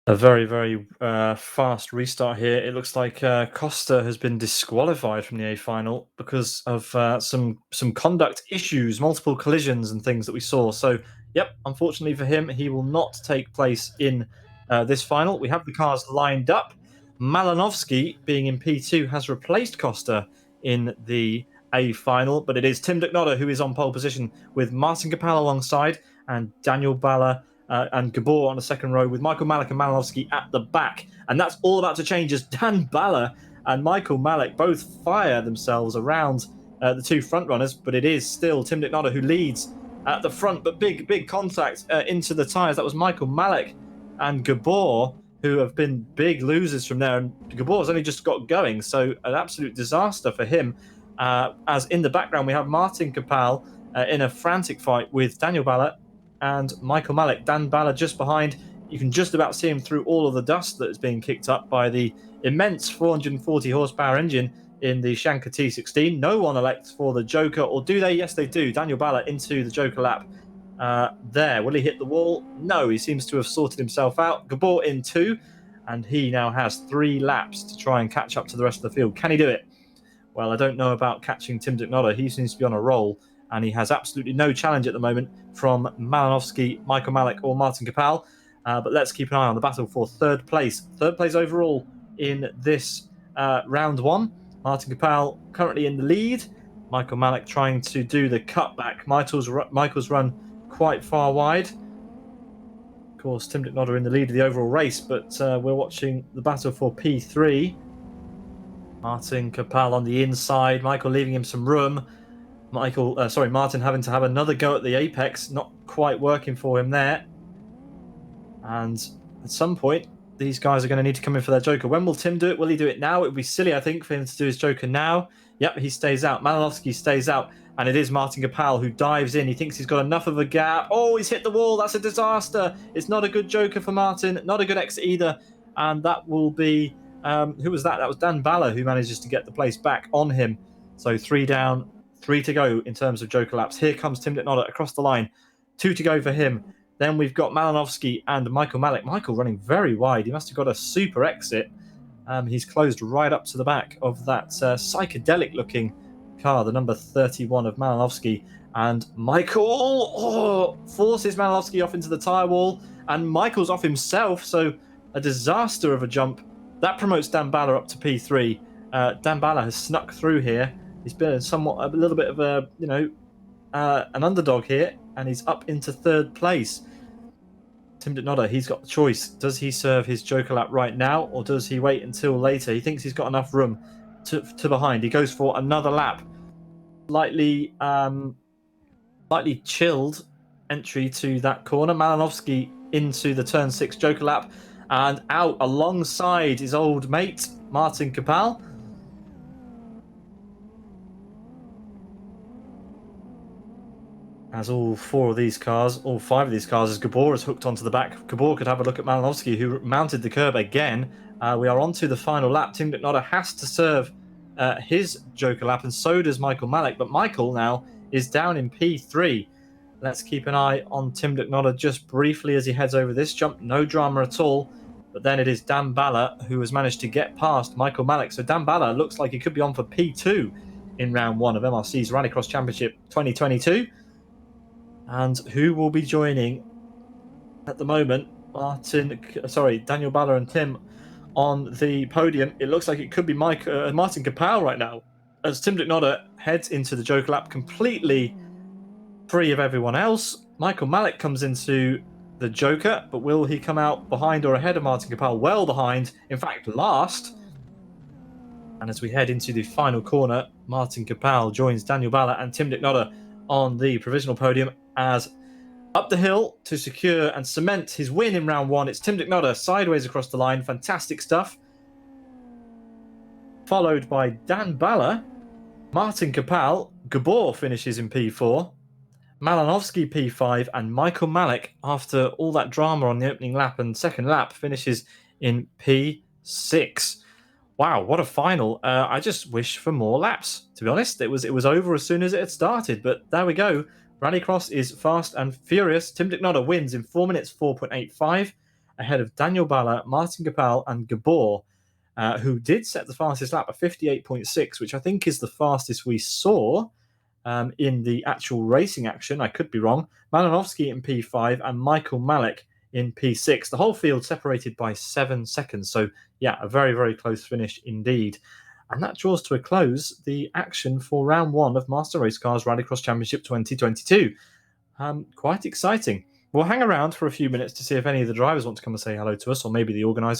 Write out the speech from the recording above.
A very, very fast restart here. It looks like Costa has been disqualified from the A final because of some conduct issues, multiple collisions and things that we saw. So, yep, unfortunately for him, he will not take place in this final. We have the cars lined up. Malinovsky, being in P2, has replaced Costa in the A final, but it is Tim Ducknotter who is on pole position with Martin Capel alongside and Daniel Balla and Gabor on the second row with Michael Malik and Malinovsky at the back. And that's all about to change as Dan Balla and Michael Malik both fire themselves around the two front runners, but it is still Tim Ducknotter who leads at the front, but big contact into the tyres. That was Michael Malik and Gabor who have been big losers from there, and Gabor's only just got going, so an absolute disaster for him. As in the background we have Martin Capel in a frantic fight with Daniel Balla and Michael Malik. Dan Balla just behind. You can just about see him through all of the dust that is being kicked up by the immense 440 horsepower engine in the Shanker T16. No one elects for the Joker, or do they? Yes, they do. Daniel Balla into the Joker lap. There, will he hit the wall? No, he seems to have sorted himself out. Gabor in 2, and he now has 3 laps to try and catch up to the rest of the field. Can he do it? Well, I don't know about catching Tim Ducknotter. He seems to be on a roll, and he has absolutely no challenge at the moment from Malinovsky, Michael Malik, or Martin Capel. But let's keep an eye on the battle for third place. Third place overall in this round 1. Martin Capel currently in the lead. Michael Malik trying to do the cutback. Michael's run quite far wide. Of course, Tim Ducknotter in the lead of the overall race, but we're watching the battle for P3. Martin Capel on the inside. Michael leaving him some room. Martin having to have another go at the apex. Not quite working for him there. And at some point, these guys are going to need to come in for their Joker. When will Tim do it? Will he do it now? It would be silly, I think, for him to do his Joker now. Yep, he stays out. Malinovsky stays out. And it is Martin Capel who dives in. He thinks he's got enough of a gap. Oh, he's hit the wall. That's a disaster. It's not a good Joker for Martin. Not a good exit either. And that will be... who was that? That was Dan Balla who manages to get the place back on him. So 3 down, 3 to go in terms of Joker laps. Here comes Tim Ducknotter across the line. 2 to go for him. Then we've got Malinovsky and Michael Malik. Michael running very wide. He must have got a super exit. He's closed right up to the back of that psychedelic-looking car, the number 31 of Malinovsky. And Michael forces Malinovsky off into the tyre wall. And Michael's off himself, so a disaster of a jump. That promotes Dan Balla up to P3. Dan Balla has snuck through here. He's been a little bit of a, an underdog here, and he's up into 3rd place. Tim Ducknotter, he's got the choice. Does he serve his Joker lap right now, or does he wait until later? He thinks he's got enough room to behind. He goes for another lap. Slightly chilled entry to that corner. Malinovsky into the turn 6 Joker lap and out alongside his old mate, Martin Capel. As all 5 of these cars, as Gabor is hooked onto the back. Gabor could have a look at Malinovsky, who mounted the curb again. We are on to the final lap. Tim Ducknotter has to serve his Joker lap, and so does Michael Malik. But Michael now is down in P3. Let's keep an eye on Tim Ducknotter just briefly as he heads over this jump. No drama at all. But then it is Dan Balla who has managed to get past Michael Malik. So Dan Balla looks like he could be on for P2 in round 1 of MRC's Rallycross Championship 2022. And who will be joining at the moment? Daniel Balla and Tim on the podium. It looks like it could be Martin Capel right now, as Tim Ducknotter heads into the Joker lap completely free of everyone else. Michael Malik comes into the Joker, but will he come out behind or ahead of Martin Capel? Well behind, in fact last. And as we head into the final corner, Martin Capel joins Daniel Balla and Tim Ducknotter on the provisional podium, as up the hill to secure and cement his win in round 1. It's Tim Ducknotter sideways across the line. Fantastic stuff. Followed by Dan Balla, Martin Capel. Gabor finishes in P4. Malinovsky P5, and Michael Malik, after all that drama on the opening lap and second lap, finishes in P6. Wow, what a final. I just wish for more laps, to be honest. It was over as soon as it had started, but there we go. Rallycross is fast and furious. Tim Ducknotter wins in 4 minutes 4.85. ahead of Daniel Balla, Martin Gapal, and Gabor, who did set the fastest lap of 58.6, which I think is the fastest we saw in the actual racing action. I could be wrong. Malinovsky in P5 and Michael Malik in P6. The whole field separated by 7 seconds. So, yeah, a very, very close finish indeed. And that draws to a close the action for round 1 of Master Race Cars Rallycross Championship 2022. Quite exciting. We'll hang around for a few minutes to see if any of the drivers want to come and say hello to us, or maybe the organizer.